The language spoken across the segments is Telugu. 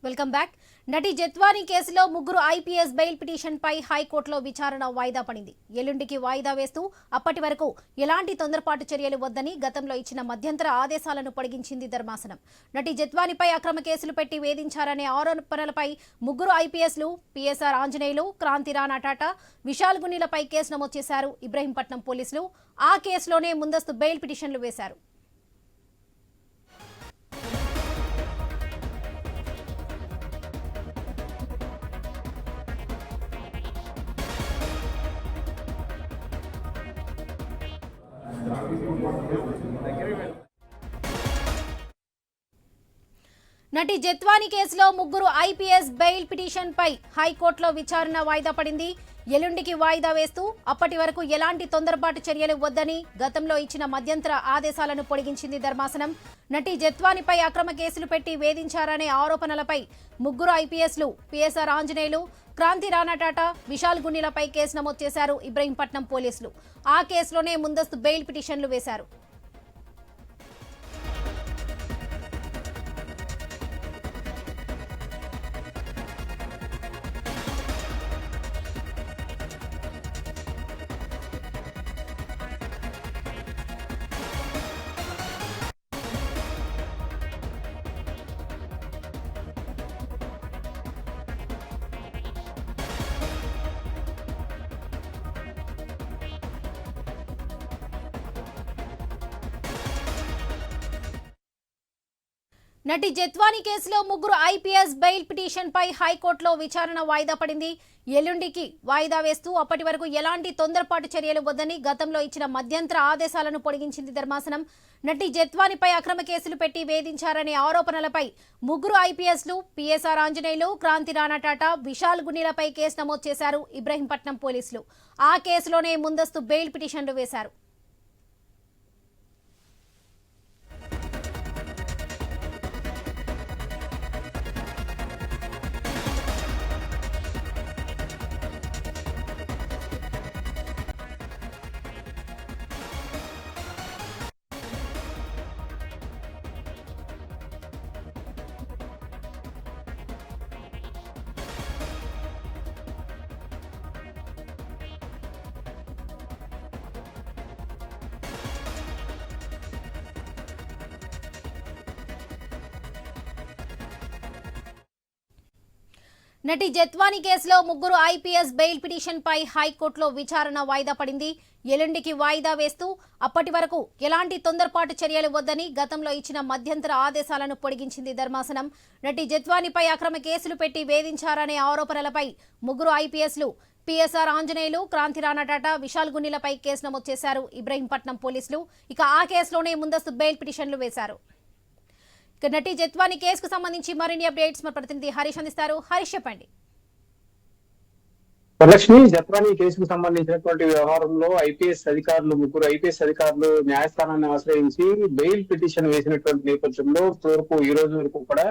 Welcome back. నటి జత్వానీ కేసులో ముగ్గురు ఐపీఎస్ బెయిల్ పిటిషన్ పై హైకోర్టులో విచారణ వాయిదా పడింది. ఎల్లుండికి వాయిదా వేస్తూ అప్పటి వరకు ఎలాంటి తొందరపాటు చర్యలు వద్దని గతంలో ఇచ్చిన మధ్యంతర ఆదేశాలను పొడిగించింది ధర్మాసనం. నటి జత్వానీపై అక్రమ కేసులు పెట్టి వేధించారనే ఆరోపణలపై ముగ్గురు ఐపీఎస్లు పిఎస్ఆర్ ఆంజనేయులు, క్రాంతి రాణా టాటా, విశాల్ గున్నీలపై కేసు నమోదు చేశారు ఇబ్రహీంపట్నం పోలీసులు. ఆ కేసులోనే ముందస్తు బెయిల్ పిటిషన్లు వేశారు. నటి జత్వానీ కేసులో ముగ్గురు ఐపీఎస్ బెయిల్ పిటిషన్ పై హైకోర్టులో విచారణ వాయిదా పడింది. ఎల్లుండికి వాయిదా వేస్తూ అప్పటి వరకు ఎలాంటి తొందరపాటు చర్యలు వద్దని గతంలో ఇచ్చిన మధ్యంతర ఆదేశాలను పొడిగించింది ధర్మాసనం. నటి జత్వానీపై అక్రమ కేసులు పెట్టి వేధించారనే ఆరోపణలపై ముగ్గురు ఐపీఎస్లు పిఎస్ఆర్ ఆంజనేయులు, క్రాంతి రాణా టాటా, విశాల్ గున్నీలపై కేసు నమోదు చేశారు ఇబ్రహీంపట్నం పోలీసులు. ఆ కేసులోనే ముందస్తు బెయిల్ పిటిషన్లు వేశారు. నటి జత్వానీ కేసులో ముగ్గురు ఐపీఎస్ బెయిల్ పిటిషన్ పై హైకోర్టులో విచారణ వాయిదా పడింది. ఎల్లుండికి వాయిదా వేస్తూ అప్పటి వరకు ఎలాంటి తొందరపాటు చర్యలు వద్దని గతంలో ఇచ్చిన మధ్యంతర ఆదేశాలను పొడిగించింది ధర్మాసనం. నటి జత్వానీపై అక్రమ కేసులు పెట్టి వేధించారనే ఆరోపణలపై ముగ్గురు ఐపీఎస్లు పిఎస్ఆర్ ఆంజనేయులు, క్రాంతి రాణా టాటా, విశాల్ గున్నీలపై కేసు నమోదు చేశారు ఇబ్రహీంపట్నం పోలీసులు. ఆ కేసులోనే ముందస్తు బెయిల్ పిటిషన్లు వేశారు. నటి జత్వానీ కేసులో ముగ్గురు ఐపీఎస్ బెయిల్ పిటిషన్ పై హైకోర్టులో విచారణ వాయిదా పడింది. ఎల్లుండికి వాయిదా వేస్తూ అప్పటి వరకు ఎలాంటి తొందరపాటు చర్యలు వద్దని గతంలో ఇచ్చిన మధ్యంతర ఆదేశాలను పొడిగించింది ధర్మాసనం. నటి జత్వానీపై అక్రమ కేసులు పెట్టి వేధించారనే ఆరోపణలపై ముగ్గురు ఐపీఎస్లు పిఎస్ఆర్ ఆంజనేయులు, క్రాంతి రాణా టాటా, విశాల్ గున్నీలపై కేసు నమోదు చేశారు ఇబ్రహీంపట్నం పోలీసులు. ఇక ఆ కేసులోనే ముందస్తు బెయిల్ పిటిషన్లు వేశారు. నటి జత్వానీ కేసుకు సంబంధించి మరిన్ని అప్డేట్స్ మా ప్రతినిధి హరీష్ అందిస్తారు. హరీష్, చెప్పండి. వరలక్ష్మి, జత్వానీ కేసుకు సంబంధించినటువంటి వ్యవహారంలో ముగ్గురు ఐపీఎస్ అధికారులు న్యాయస్థానాన్ని ఆశ్రయించి బెయిల్ పిటిషన్ వేసినటువంటి నేపథ్యంలో ఈ రోజు వరకు కూడా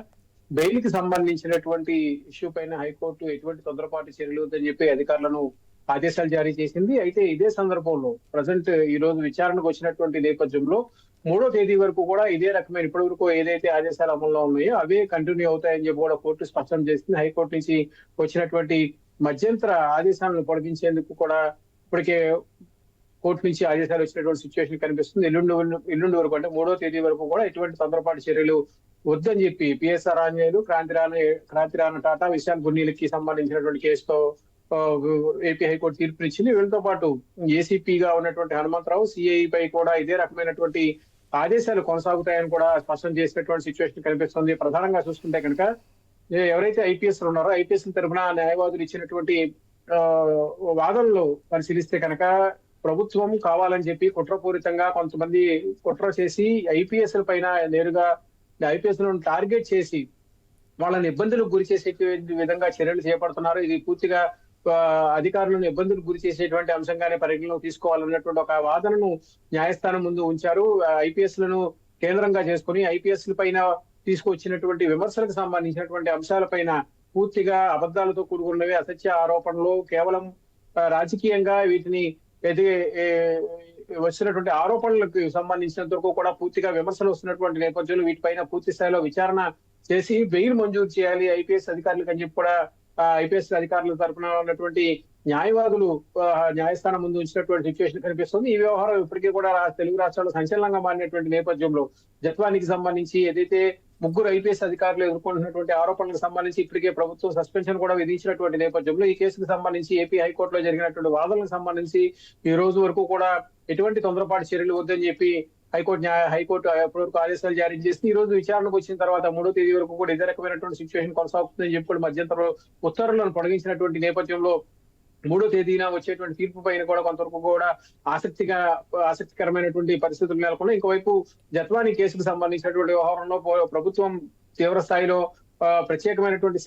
బెయిల్ కి సంబంధించినటువంటి ఇష్యూ పైన హైకోర్టు ఎటువంటి తొందరపాటు చర్యలు వద్దని చెప్పి అధికారులను ఆదేశాలు జారీ చేసింది. అయితే ఇదే సందర్భంలో ప్రజెంట్ ఈ రోజు విచారణకు వచ్చినటువంటి నేపథ్యంలో 3వ తేదీ వరకు కూడా ఇదే రకమైన ఇప్పటి వరకు ఏదైతే ఆదేశాలు అమల్లో ఉన్నాయో అవే కంటిన్యూ అవుతాయని చెప్పి కూడా కోర్టు స్పష్టం చేసింది. హైకోర్టు నుంచి వచ్చినటువంటి మధ్యంతర ఆదేశాలను పొడిగించేందుకు కూడా ఇప్పటికే కోర్టు నుంచి ఆదేశాలు వచ్చినటువంటి సిచ్యువేషన్ కనిపిస్తుంది. ఎల్లుండి వరకు అంటే 3వ తేదీ వరకు కూడా ఎటువంటి తొందరపాటు చర్యలు వద్దని చెప్పి పిఎస్ఆర్ ఆంజనేయులు, క్రాంతి రాణా టాటా, విశాల్ గున్నీలకి సంబంధించినటువంటి కేసుతో ఏపీ హైకోర్టు తీర్పునిచ్చింది. వీళ్ళతో పాటు ఏసీపీగా ఉన్నటువంటి హనుమంతరావు, సిఐ పై కూడా ఇదే రకమైనటువంటి ఆదేశాలు కొనసాగుతాయని కూడా స్పష్టం చేసినటువంటి సిచ్యువేషన్ కనిపిస్తుంది. ప్రధానంగా చూసుకుంటే కనుక ఎవరైతే ఐపీఎస్ ఉన్నారో ఐపీఎస్ తరఫున న్యాయవాదులు ఇచ్చినటువంటి వాదనలు పరిశీలిస్తే కనుక ప్రభుత్వం కావాలని చెప్పి కుట్రపూరితంగా కొంతమంది కుట్ర చేసి ఐపీఎస్ పైన నేరుగా ఐపీఎస్ లను టార్గెట్ చేసి వాళ్ళని ఇబ్బందులకు గురి చేసే విధంగా చర్యలు చేపడుతున్నారు. ఇది పూర్తిగా అధికారులను ఇబ్బందులకు గురి చేసేటువంటి అంశంగానే పరిగణలోకి తీసుకోవాలన్నటువంటి ఒక వాదనను న్యాయస్థానం ముందు ఉంచారు. ఐపీఎస్ లను కేంద్రంగా చేసుకుని ఐపీఎస్ పైన తీసుకొచ్చినటువంటి విమర్శలకు సంబంధించినటువంటి అంశాలపైన పూర్తిగా అబద్ధాలతో కూడుకున్నవి, అసత్య ఆరోపణలు, కేవలం రాజకీయంగా వీటిని వచ్చినటువంటి ఆరోపణలకు సంబంధించినంత వరకు కూడా పూర్తిగా విమర్శలు వస్తున్నటువంటి నేపథ్యంలో వీటిపైన పూర్తి స్థాయిలో విచారణ చేసి బెయిల్ మంజూరు చేయాలి ఐపీఎస్ అధికారులకు అని చెప్పి కూడా ఐపీఎస్ అధికారుల తరఫున ఉన్నటువంటి న్యాయవాదులు న్యాయస్థానం ముందు ఉంచినటువంటి సిచ్యువేషన్ కనిపిస్తుంది. ఈ వ్యవహారం ఇప్పటికీ కూడా తెలుగు రాష్ట్రాల్లో సంచలనంగా మారినటువంటి నేపథ్యంలో జత్వానికి సంబంధించి ఏదైతే ముగ్గురు ఐపీఎస్ అధికారులు ఎదుర్కొంటున్నటువంటి ఆరోపణలకు సంబంధించి ఇప్పటికే ప్రభుత్వం సస్పెన్షన్ కూడా విధించినటువంటి నేపథ్యంలో ఈ కేసుకు సంబంధించి ఏపీ హైకోర్టులో జరిగినటువంటి వాదనలకు సంబంధించి ఈ రోజు వరకు కూడా ఎటువంటి తొందరపాటు చర్యలు వద్దని చెప్పి హైకోర్టు అప్పటివరకు ఆదేశాలు జారీ చేసి ఈ రోజు విచారణకు వచ్చిన తర్వాత 3వ తేదీ వరకు కూడా ఇదే రకమైనటువంటి సిచ్యువేషన్ కొనసాగుతుందని చెప్పి కూడా మధ్యంతర ఉత్తర్వులను పొడిగించినటువంటి నేపథ్యంలో 3వ తేదీన వచ్చేటువంటి తీర్పు పైన కూడా కొంతవరకు కూడా ఆసక్తికరమైనటువంటి పరిస్థితులు నెలకొన్నాయి. ఇంకోవైపు జత్వానీ కేసుకు సంబంధించినటువంటి వ్యవహారంలో ప్రభుత్వం తీవ్ర స్థాయిలో ప్రత్యేకమైనటువంటి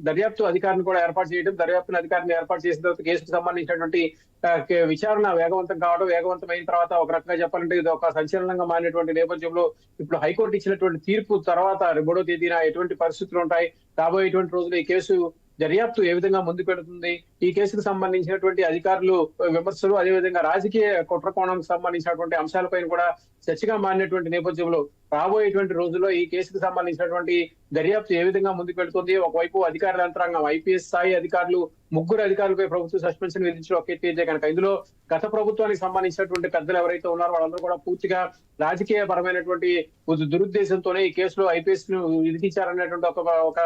దర్యాప్తు అధికారిని కూడా ఏర్పాటు చేయడం, దర్యాప్తు అధికారిని ఏర్పాటు చేసిన తర్వాత కేసుకు సంబంధించినటువంటి విచారణ వేగవంతమైన తర్వాత ఒక రకంగా చెప్పాలంటే ఇది ఒక సంచలనంగా మారినటువంటి నేపథ్యంలో ఇప్పుడు హైకోర్టు ఇచ్చినటువంటి తీర్పు తర్వాత 3వ తేదీన ఎటువంటి పరిస్థితులు ఉంటాయి, రాబోయేటువంటి రోజులు ఈ కేసు దర్యాప్తు ఏ విధంగా ముందుకు పెడుతుంది, ఈ కేసుకు సంబంధించినటువంటి అధికారులు విమర్శలు అదేవిధంగా రాజకీయ కుట్రకోణంకి సంబంధించినటువంటి అంశాలపైన కూడా చర్చగా మారినటువంటి నేపథ్యంలో రాబోయేటువంటి రోజుల్లో ఈ కేసుకు సంబంధించినటువంటి దర్యాప్తు ఏ విధంగా ముందుకు వెళ్తుంది. ఒకవైపు అధికార యంత్రాంగం ఐపీఎస్ స్థాయి అధికారులు ముగ్గురు అధికారులపై ప్రభుత్వం సస్పెన్షన్ విధించడం ఒక ఎత్తు అయితే కనుక ఇందులో గత ప్రభుత్వానికి సంబంధించినటువంటి పెద్దలు ఎవరైతే ఉన్నారో వాళ్ళందరూ కూడా పూర్తిగా రాజకీయ పరమైనటువంటి దురుద్దేశంతోనే ఈ కేసులో ఐపీఎస్ ను విధించారనేటువంటి ఒక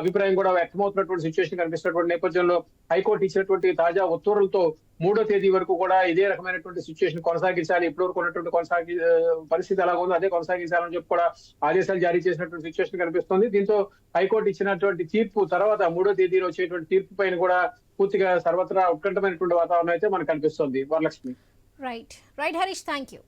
అభిప్రాయం కూడా వ్యక్తమవుతున్నటువంటి సిచ్యువేషన్ కనిపిస్తున్నటువంటి నేపథ్యంలో హైకోర్టు ఇచ్చినటువంటి తాజా ఉత్తర్వులతో 3వ తేదీ వరకు కూడా ఇదే రకమైనటువంటి సిచ్యువేషన్ కొనసాగించాలి, ఇప్పటి వరకు ఉన్నటువంటి పరిస్థితి ఎలా ఉందో అదే కొనసాగించాలని చెప్పి కూడా ఆదేశాలు జారీ చేసినటువంటి సిచ్యువేషన్ కనిపిస్తుంది. దీంతో హైకోర్టు ఇచ్చినటువంటి తీర్పు తర్వాత 3వ తేదీలో వచ్చేటువంటి తీర్పు పైన కూడా పూర్తిగా సర్వత్రా ఉత్కంఠమైనటువంటి వాతావరణం అయితే మనకు కనిపిస్తుంది. Varalakshmi. Right Harish, thank you.